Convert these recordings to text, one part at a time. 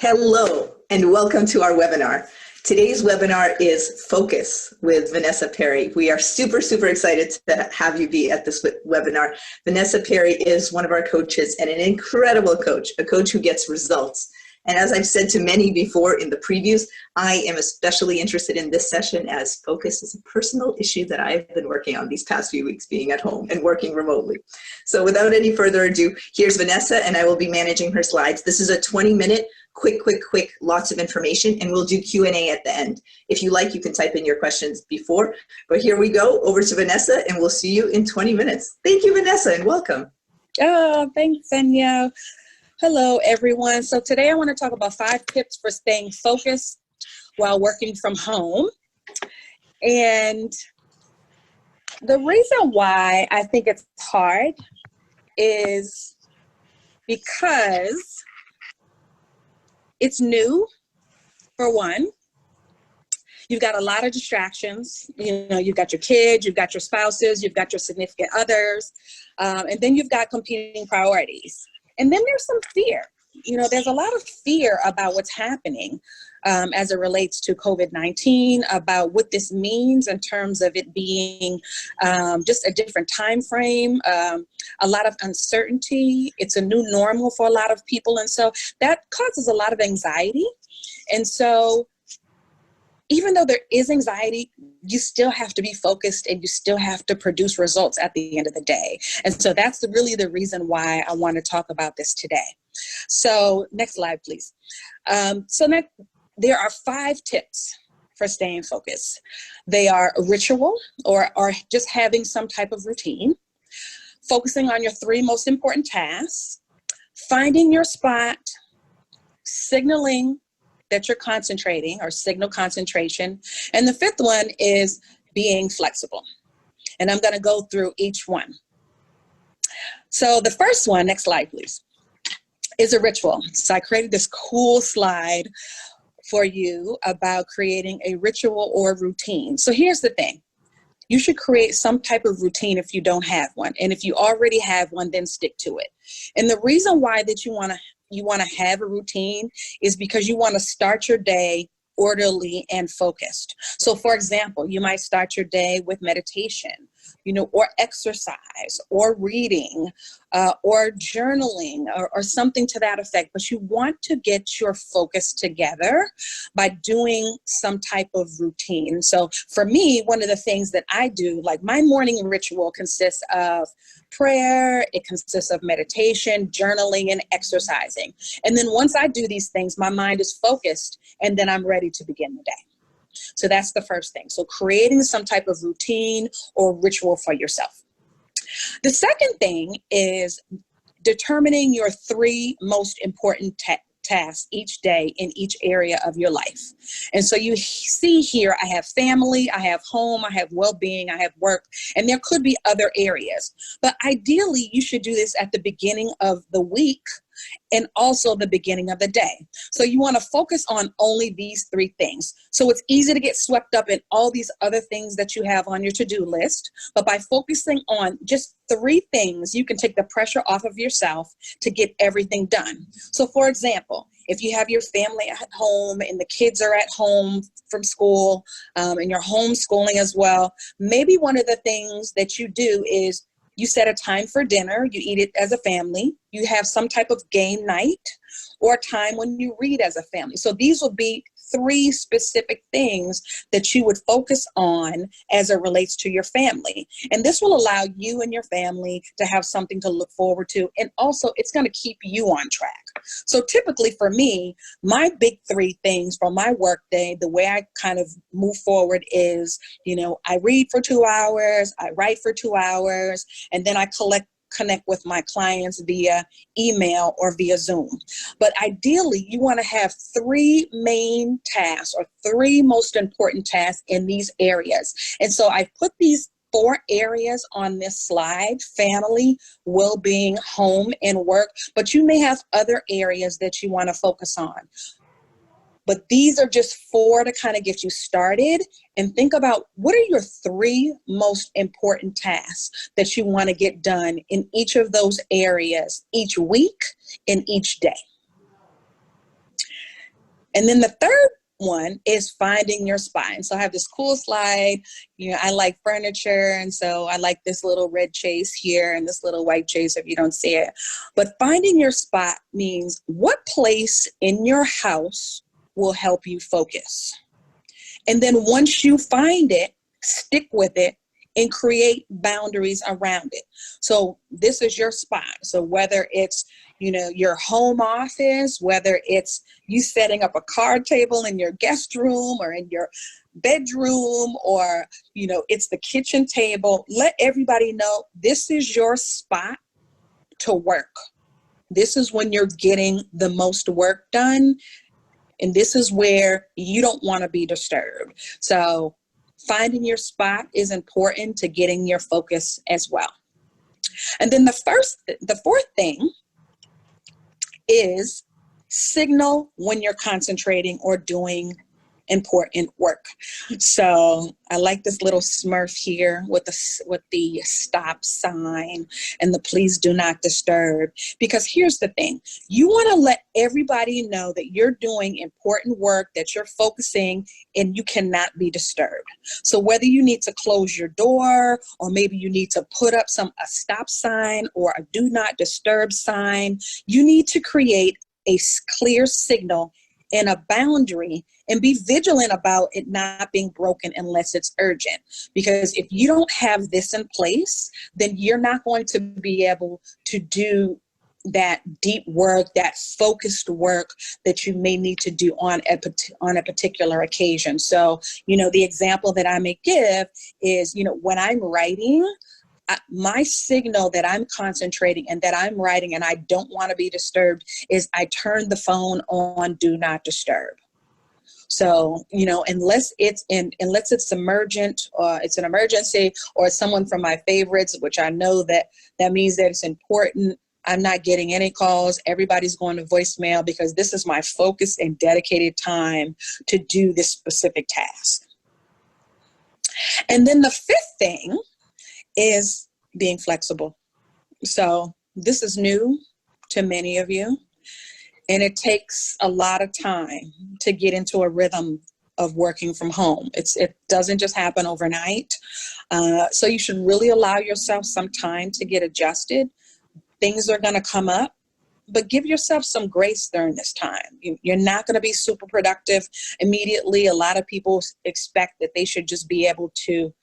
Hello, and welcome to our webinar. Today's webinar is Focus with Vanessa Perry. We are super excited to have you be at this webinar. Vanessa Perry is one of our coaches and an incredible coach, a coach who gets results. And as I've said to many before in the previews, I am especially interested in this session as focus is a personal issue that I've been working on these past few weeks being at home and working remotely. So without any further ado, here's Vanessa and I will be managing her slides. This is a 20-minute quick, lots of information, and we'll do Q&A at the end. If you like, you can type in your questions before, but here we go, over to Vanessa, and we'll see you in 20 minutes. Thank you, Vanessa, and welcome. Oh, thanks, Anya. Hello, everyone. So today I want to talk about 5 tips for staying focused while working from home. And the reason why I think it's hard is because it's new, for one. You've got a lot of distractions. You know, you've got your kids, you've got your spouses, you've got your significant others, and then you've got competing priorities. And then there's some fear. You know, there's a lot of fear about what's happening as it relates to COVID-19, about what this means in terms of it being just a different time frame, a lot of uncertainty. It's a new normal for a lot of people. And so that causes a lot of anxiety. And so even though there is anxiety, you still have to be focused and you still have to produce results at the end of the day. And so that's really the reason why I want to talk about this today. So next slide, please. There are 5 tips for staying focused. They are a ritual or just having some type of routine, focusing on your 3 most important tasks, finding your spot, signaling that you're concentrating or signal concentration. And the 5th one is being flexible. And I'm going to go through each one. So the first one, next slide, please, is a ritual. So I created this cool slide for you about creating a ritual or routine. So here's the thing. You should create some type of routine if you don't have one. And if you already have one, then stick to it. And the reason why that you want to have a routine is because you want to start your day orderly and focused. So for example, you might start your day with meditation, or exercise or reading or journaling or something to that effect. But you want to get your focus together by doing some type of routine. So for me, one of the things that I do, like my morning ritual consists of prayer, it consists of meditation, journaling, and exercising. And then once I do these things, my mind is focused and then I'm ready to begin the day. So that's the first thing. So creating some type of routine or ritual for yourself. The second thing is determining your 3 most important tasks each day in each area of your life. And so you see here, I have family, I have home, I have well-being, I have work, and there could be other areas. But ideally, you should do this at the beginning of the week and also the beginning of the day. So you want to focus on only these 3 things. So it's easy to get swept up in all these other things that you have on your to-do list. But by focusing on just 3 things, you can take the pressure off of yourself to get everything done. So for example, if you have your family at home and the kids are at home from school and you're homeschooling as well, maybe one of the things that you do is you set a time for dinner, you eat it as a family, you have some type of game night or time when you read as a family. So these will be 3 specific things that you would focus on as it relates to your family. And this will allow you and your family to have something to look forward to. And also it's going to keep you on track. So typically for me, my big 3 things for my work day, the way I kind of move forward is, I read for 2 hours, I write for 2 hours, and then I connect with my clients via email or via Zoom. But ideally, you want to have 3 main tasks or 3 most important tasks in these areas. And so I put these 4 areas on this slide: family, well-being, home, and work. But you may have other areas that you want to focus on. But these are just 4 to kind of get you started, and think about what are your 3 most important tasks that you want to get done in each of those areas each week and each day. And then the third one is finding your spot. And so I have this cool slide. I like furniture. And so I like this little red chase here and this little white chase if you don't see it. But finding your spot means what place in your house will help you focus. And then once you find it, stick with it and create boundaries around it. So this is your spot. So whether it's, your home office, whether it's you setting up a card table in your guest room or in your bedroom, or, it's the kitchen table, let everybody know this is your spot to work. This is when you're getting the most work done. And this is where you don't want to be disturbed. So finding your spot is important to getting your focus as well. And then the fourth thing is signal when you're concentrating or doing important work. So I like this little Smurf here with the stop sign and the please do not disturb, because here's the thing. You want to let everybody know that you're doing important work, that you're focusing, and you cannot be disturbed. So whether you need to close your door, or maybe you need to put up a stop sign or a do not disturb sign, you need to create a clear signal and a boundary, and be vigilant about it not being broken unless it's urgent. Because if you don't have this in place, then you're not going to be able to do that deep work, that focused work that you may need to do on a particular occasion. So, the example that I may give is, when I'm writing, my signal that I'm concentrating and that I'm writing and I don't want to be disturbed is I turn the phone on do not disturb. So, unless it's emergent, or it's an emergency, or someone from my favorites, which I know that means that it's important, I'm not getting any calls. Everybody's going to voicemail, because this is my focused and dedicated time to do this specific task. And then the fifth thing is being flexible. So this is new to many of you, and it takes a lot of time to get into a rhythm of working from home. It doesn't just happen overnight. So you should really allow yourself some time to get adjusted. Things are going to come up, but give yourself some grace during this time. You're not going to be super productive immediately. A lot of people expect that they should just be able to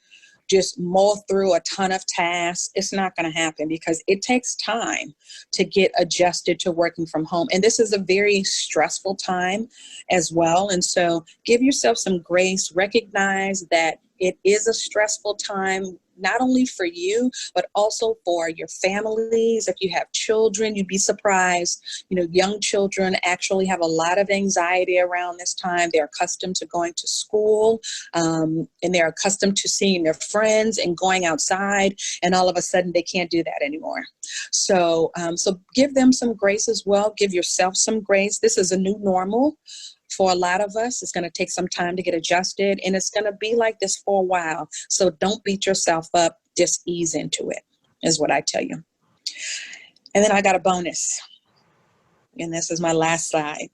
just mull through a ton of tasks. It's not going to happen, because it takes time to get adjusted to working from home. And this is a very stressful time as well. And so give yourself some grace. Recognize that it is a stressful time, not only for you, but also for your families. If you have children, you'd be surprised. Young children actually have a lot of anxiety around this time. They're accustomed to going to school, and they're accustomed to seeing their friends and going outside, and all of a sudden they can't do that anymore. So give them some grace as well. Give yourself some grace. This is a new normal. For a lot of us, it's going to take some time to get adjusted, and it's going to be like this for a while. So don't beat yourself up. Just ease into it, is what I tell you. And then I got a bonus, and this is my last slide.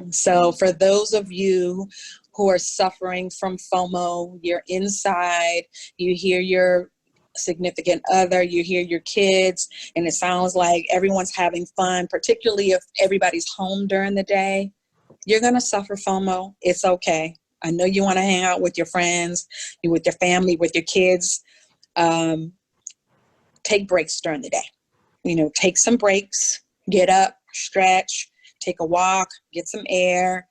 So for those of you who are suffering from FOMO, you're inside, you hear your significant other, you hear your kids, and it sounds like everyone's having fun, particularly if everybody's home during the day. You're going to suffer FOMO. It's okay. I know you want to hang out with your friends, with your family, with your kids. Take breaks during the day. Take some breaks, get up, stretch, take a walk, get some air,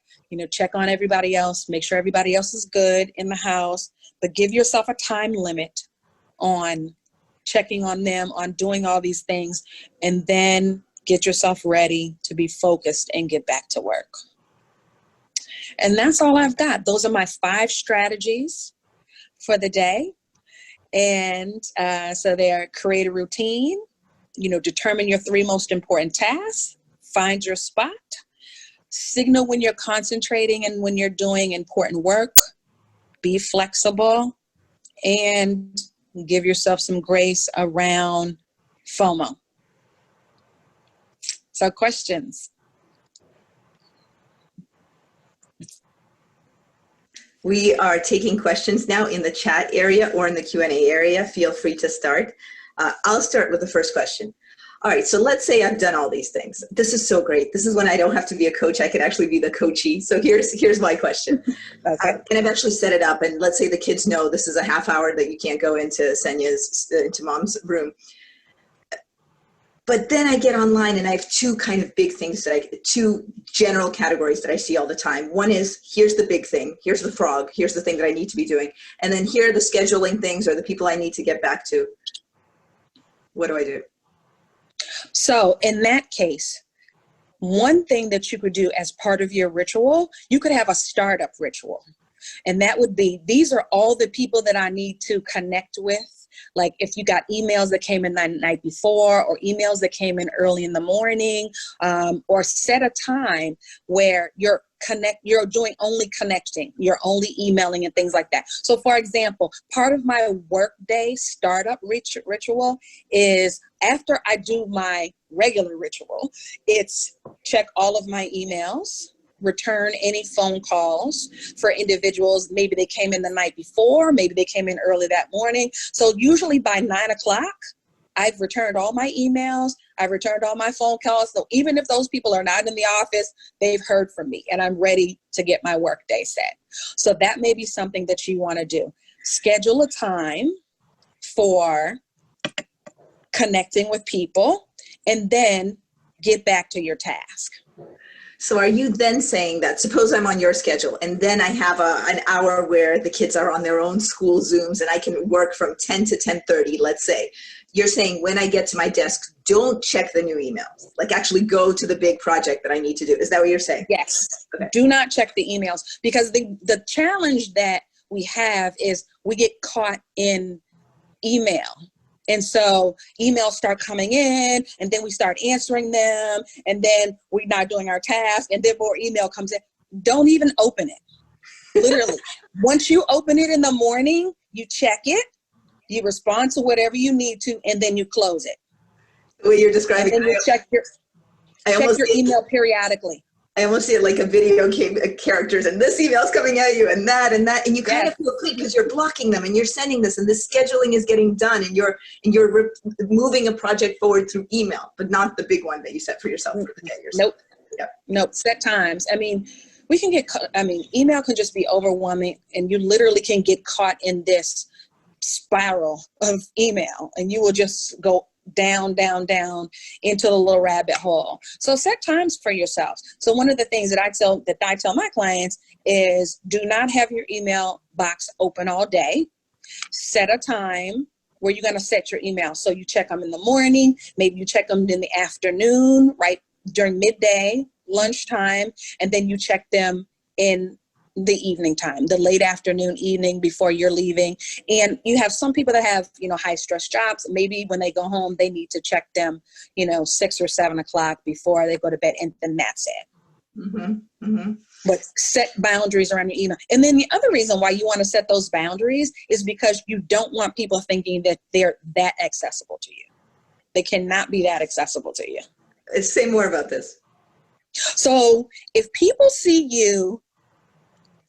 check on everybody else, make sure everybody else is good in the house, but give yourself a time limit on checking on them, on doing all these things, and then get yourself ready to be focused and get back to work. And that's all I've got. Those are my 5 strategies for the day. And so they're: create a routine, determine your 3 most important tasks, find your spot, signal when you're concentrating and when you're doing important work, be flexible, and give yourself some grace around FOMO. So questions? We are taking questions now in the chat area or in the Q&A area. Feel free to start. I'll start with the first question. All right, so let's say I've done all these things. This is so great. This is when I don't have to be a coach. I can actually be the coachee. So here's my question. Okay. And I've actually set it up. And let's say the kids know this is a half hour that you can't go into into mom's room. But then I get online and I have two kind of big things two general categories that I see all the time. One is, here's the big thing, here's the frog, here's the thing that I need to be doing. And then here are the scheduling things or the people I need to get back to. What do I do? So in that case, one thing that you could do as part of your ritual, you could have a startup ritual. And that would be, these are all the people that I need to connect with. Like if you got emails that came in the night before or emails that came in early in the morning, or set a time where you're doing only connecting, you're only emailing and things like that. So for example, part of my workday startup ritual is after I do my regular ritual, it's check all of my emails, return any phone calls for individuals. Maybe they came in the night before, maybe they came in early that morning. So usually by 9 o'clock, I've returned all my emails, I've returned all my phone calls. So even if those people are not in the office, they've heard from me and I'm ready to get my workday set. So that may be something that you want to do. Schedule a time for connecting with people and then get back to your task. So are you then saying that, suppose I'm on your schedule and then I have an hour where the kids are on their own school Zooms and I can work from 10 to 10:30, let's say. You're saying when I get to my desk, don't check the new emails, like actually go to the big project that I need to do. Is that what you're saying? Yes. Okay. Do not check the emails, because the challenge that we have is we get caught in email. And so emails start coming in and then we start answering them and then we're not doing our task and then more email comes in. Don't even open it. Literally. Once you open it in the morning, you check it, you respond to whatever you need to, and then you close it. The way you're describing And then you check your email periodically. I almost see it like a video game characters, and this email's coming at you, and that, and you kind of feel clean because you're blocking them, and you're sending this, and this scheduling is getting done, and you're moving a project forward through email, but not the big one that you set for yourself for the day. Nope. Yep. Nope. Set times. I mean, email can just be overwhelming, and you literally can get caught in this spiral of email, and you will just go down into the little rabbit hole. So set times for yourselves. So one of the things that I tell my clients is do not have your email box open all day. Set a time where you're going to set your email. So you check them in the morning, maybe you check them in the afternoon, right during midday, lunchtime, and then you check them in the evening time, the late afternoon, evening before you're leaving. And you have some people that have, high stress jobs. Maybe when they go home, they need to check them, 6 or 7 o'clock before they go to bed, and then that's it. Mm-hmm. Mm-hmm. But set boundaries around your email. And then the other reason why you want to set those boundaries is because you don't want people thinking that they're that accessible to you. They cannot be that accessible to you. Say more about this. So if people see you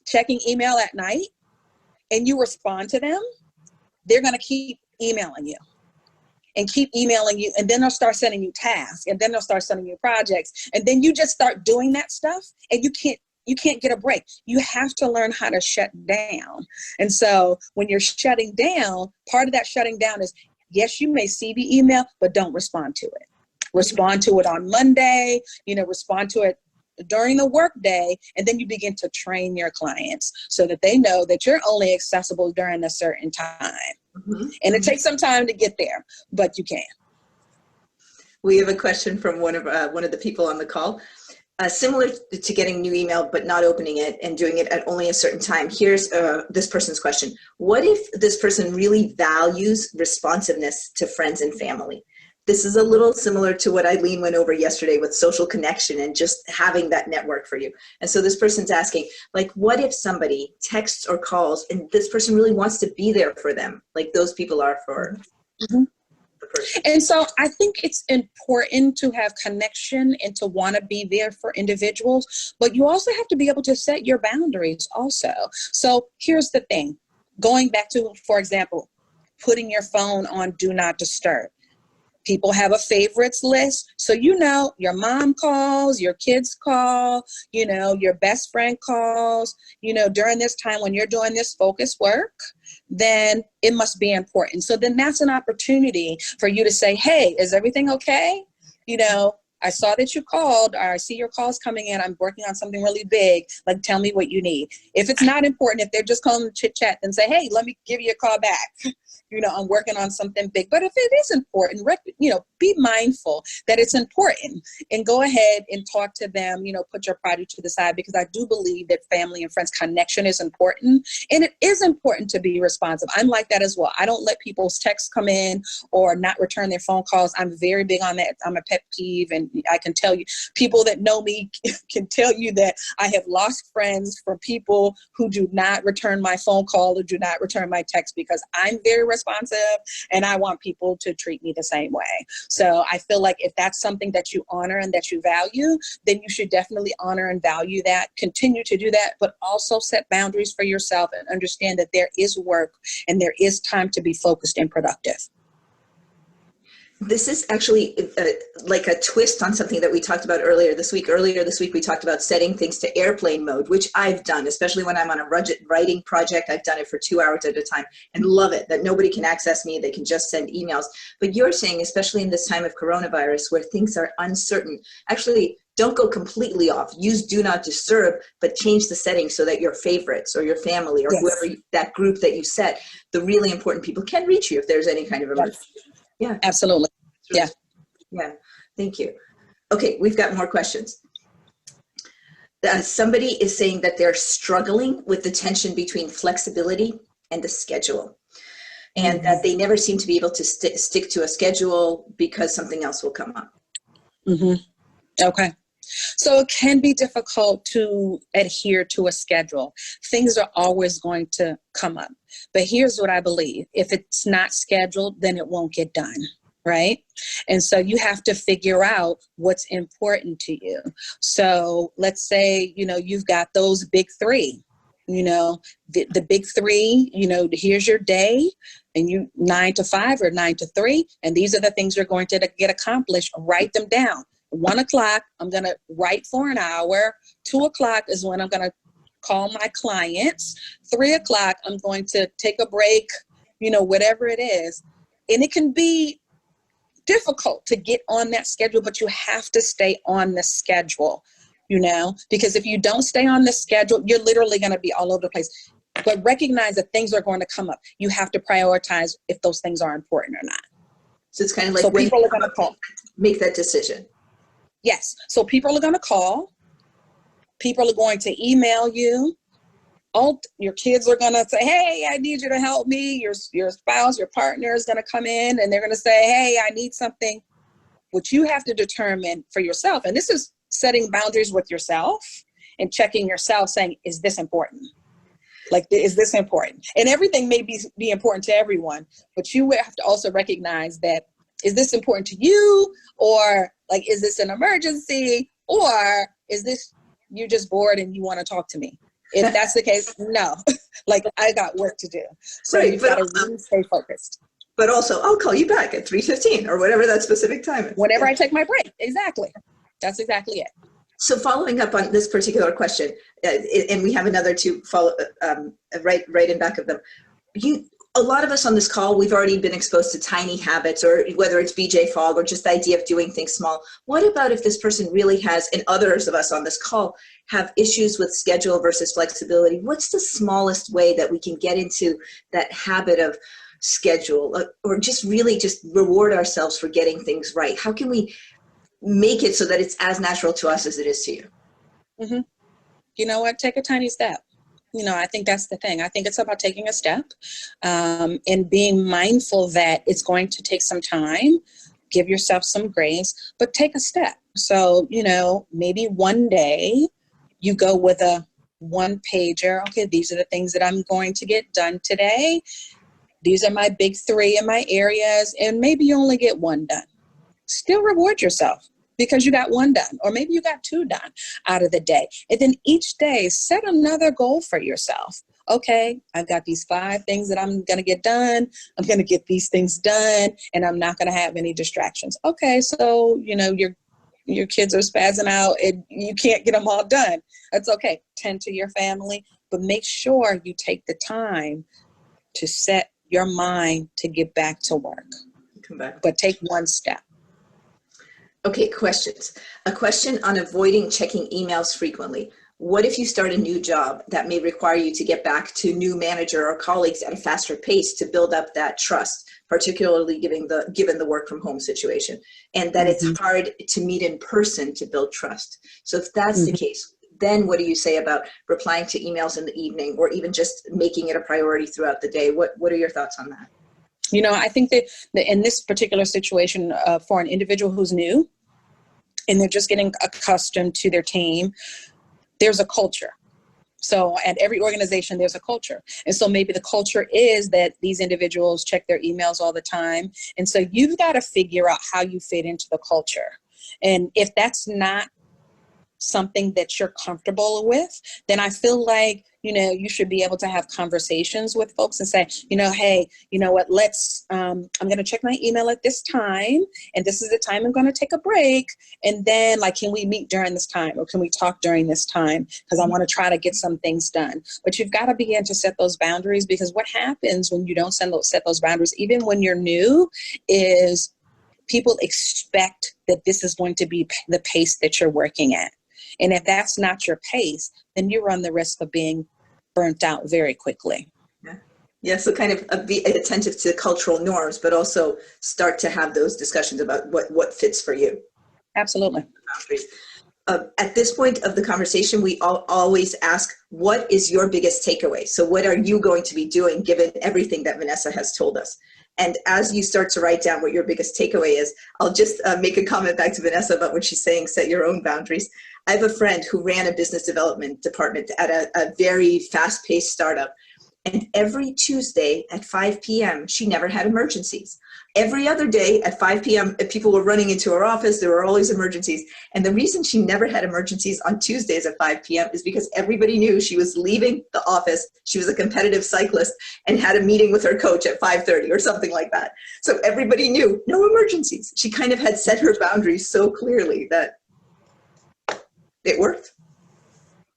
checking email at night and you respond to them, they're going to keep emailing you and keep emailing you. And then they'll start sending you tasks, and then they'll start sending you projects. And then you just start doing that stuff and you can't get a break. You have to learn how to shut down. And so when you're shutting down, part of that shutting down is, yes, you may see the email, but don't respond to it. Respond to it on Monday, respond to it during the workday, and then you begin to train your clients so that they know that you're only accessible during a certain time. Mm-hmm. And it takes some time to get there, but you can. We have a question from one of the people on the call. Similar to getting new email but not opening it and doing it at only a certain time. Here's this person's question. What if this person really values responsiveness to friends and family? This is a little similar to what Eileen went over yesterday with social connection and just having that network for you. And so this person's asking, what if somebody texts or calls and this person really wants to be there for them, like those people are for the person. And so I think it's important to have connection and to want to be there for individuals, but you also have to be able to set your boundaries also. So here's the thing, going back to, for example, putting your phone on do not disturb. People have a favorites list. So, you know, your mom calls, your kids call, you know, your best friend calls, you know, during this time when you're doing this focus work, then it must be important. So then that's an opportunity for you to say, hey, is everything okay? You know, I saw that you called, or I see your calls coming in. I'm working on something really big. Like, tell me what you need. If it's not important, if they're just calling to chit chat, then say, hey, let me give you a call back. You know, I'm working on something big. But if it is important, you know, be mindful that it's important and go ahead and talk to them, you know, put your project to the side, because I do believe that family and friends connection is important. And it is important to be responsive. I'm like that as well. I don't let people's texts come in or not return their phone calls. I'm very big on that. I'm a pet peeve. And I can tell you, people that know me can tell you that I have lost friends from people who do not return my phone call or do not return my text, because I'm very responsive and I want people to treat me the same way. So I feel like if that's something that you honor and that you value, then you should definitely honor and value that, continue to do that, but also set boundaries for yourself and understand that there is work and there is time to be focused and productive. This is actually like a twist on something that we talked about earlier this week. Earlier this week, we talked about setting things to airplane mode, which I've done, especially when I'm on a writing project. I've done it for 2 hours at a time and love it, that nobody can access me. They can just send emails. But you're saying, especially in this time of coronavirus where things are uncertain, actually don't go completely off. Use do not disturb, but change the settings so that your favorites or your family or Yes. whoever, that group that you set, the really important people can reach you if there's any kind of emergency. Yes. Yeah. Absolutely. Yeah. Yeah. Thank you. Okay. We've got more questions. Somebody is saying that they're struggling with the tension between flexibility and the schedule, and that they never seem to be able to stick to a schedule because something else will come up. Okay. So it can be difficult to adhere to a schedule. Things are always going to come up. But here's what I believe. If it's not scheduled, then it won't get done, right? And so you have to figure out what's important to you. So let's say, you know, you've got those big three, you know, the big three, you know, here's your day, and you 9 to 5 or 9 to 3, and these are the things you're going to get accomplished. Write them down. 1 o'clock, I'm going to write for an hour. 2 o'clock is when I'm going to call my clients. 3 o'clock, I'm going to take a break, you know, whatever it is. And it can be difficult to get on that schedule, but you have to stay on the schedule, you know, because if you don't stay on the schedule, you're literally going to be all over the place. But recognize that things are going to come up. You have to prioritize if those things are important or not. So it's kind of like so when people are going to call. Make that decision. Yes. So people are going to call. People are going to email you. All your kids are going to say, hey, I need you to help me. Your spouse, your partner is going to come in and they're going to say, hey, I need something. What you have to determine for yourself, and this is setting boundaries with yourself and checking yourself, saying, is this important? Like, is this important? And everything may be important to everyone, but you have to also recognize that, is this important to you? Or like, is this an emergency? Or is this, you're just bored and you want to talk to me? If that's the case, no. Like, I got work to do. So Right, you've got to really stay focused. But also, I'll call you back at 3:15 or whatever that specific time is. Whenever I take my break. Exactly. That's exactly it. So following up on this particular question, and we have another to follow right in back of them. A lot of us on this call, we've already been exposed to tiny habits, or whether it's BJ Fogg or just the idea of doing things small. What about if this person really has, and others of us on this call have issues with schedule versus flexibility? What's the smallest way that we can get into that habit of schedule, or just really just reward ourselves for getting things right? How can we make it so that it's as natural to us as it is to you? Mm-hmm. You know what? Take a tiny step. You know, I think that's the thing. I think it's about taking a step and being mindful that it's going to take some time. Give yourself some grace, but take a step. So, you know, maybe one day you go with a one pager. Okay, these are the things that I'm going to get done today. these are my big three in my areas, and maybe you only get one done. Still reward yourself because you got one done, or maybe you got two done out of the day. And then each day, set another goal for yourself. Okay, I've got these 5 things that I'm going to get done. I'm going to get these things done, and I'm not going to have any distractions. Okay, so, your kids are spazzing out and you can't get them all done. That's okay. Tend to your family, but make sure you take the time to set your mind to get back to work. Come back. But take one step. Okay, questions. A question on avoiding checking emails frequently. What if you start a new job that may require you to get back to new manager or colleagues at a faster pace to build up that trust, particularly given the work from home situation, and that it's hard to meet in person to build trust? So if that's the case, then what do you say about replying to emails in the evening, or even just making it a priority throughout the day? What are your thoughts on that? I think that in this particular situation, for an individual who's new and they're just getting accustomed to their team, there's a culture. So at every organization, there's a culture. And so maybe the culture is that these individuals check their emails all the time. And so you've got to figure out how you fit into the culture. And if that's not something that you're comfortable with, then I feel like, you should be able to have conversations with folks and say, hey, you know what, I'm going to check my email at this time. And this is the time I'm going to take a break. And then can we meet during this time, or can we talk during this time? Because I want to try to get some things done. But you've got to begin to set those boundaries, because what happens when you don't set those boundaries, even when you're new, is people expect that this is going to be the pace that you're working at. And if that's not your pace, then you run the risk of being burnt out very quickly. Yeah, so kind of be attentive to cultural norms, but also start to have those discussions about what fits for you. Absolutely. At this point of the conversation, we always ask, what is your biggest takeaway? So what are you going to be doing given everything that Vanessa has told us? And as you start to write down what your biggest takeaway is, I'll just make a comment back to Vanessa about what she's saying, set your own boundaries. I have a friend who ran a business development department at a very fast-paced startup. And every Tuesday at 5 p.m., she never had emergencies. Every other day at 5 p.m., people were running into her office. There were always emergencies. And the reason she never had emergencies on Tuesdays at 5 p.m. is because everybody knew she was leaving the office. She was a competitive cyclist and had a meeting with her coach at 5:30 or something like that. So everybody knew, no emergencies. She kind of had set her boundaries so clearly that it worked.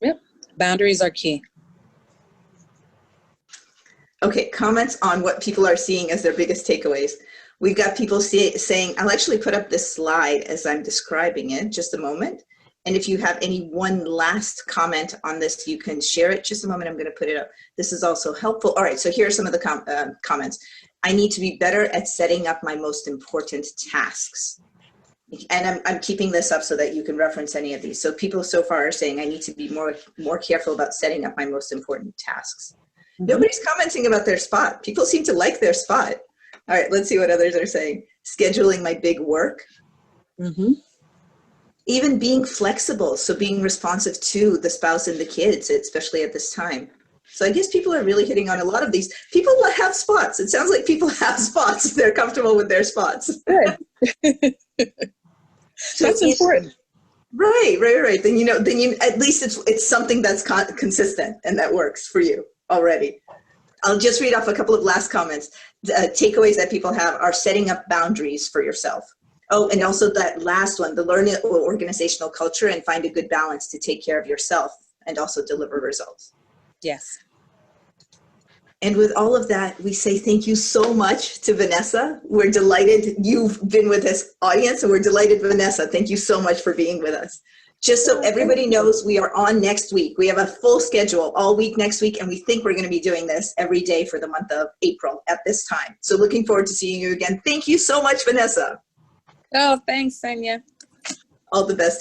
Yep. Boundaries are key. Okay, comments on what people are seeing as their biggest takeaways. We've got people saying, I'll actually put up this slide as I'm describing it, just a moment. And if you have any one last comment on this, you can share it. Just a moment, I'm going to put it up. This is also helpful. All right, so here are some of the comments. I need to be better at setting up my most important tasks. And I'm keeping this up so that you can reference any of these. So people so far are saying I need to be more careful about setting up my most important tasks. Nobody's commenting about their spot. People seem to like their spot. All right, let's see what others are saying. Scheduling my big work. Even being flexible, so being responsive to the spouse and the kids, especially at this time. So I guess people are really hitting on a lot of these. People have spots. It sounds like people have spots. They're comfortable with their spots. Good. So that's important. Right. Then you at least it's something that's consistent and that works for you already. I'll just read off a couple of last comments. Takeaways that people have are setting up boundaries for yourself. Oh, and also that last one, the learn organizational culture and find a good balance to take care of yourself and also deliver results. Yes. And with all of that, we say thank you so much to Vanessa. We're delighted you've been with this audience, and we're delighted, Vanessa. Thank you so much for being with us. Just so everybody knows, we are on next week. We have a full schedule all week next week, and we think we're going to be doing this every day for the month of April at this time. So looking forward to seeing you again. Thank you so much, Vanessa. Oh, thanks, Sonia. All the best.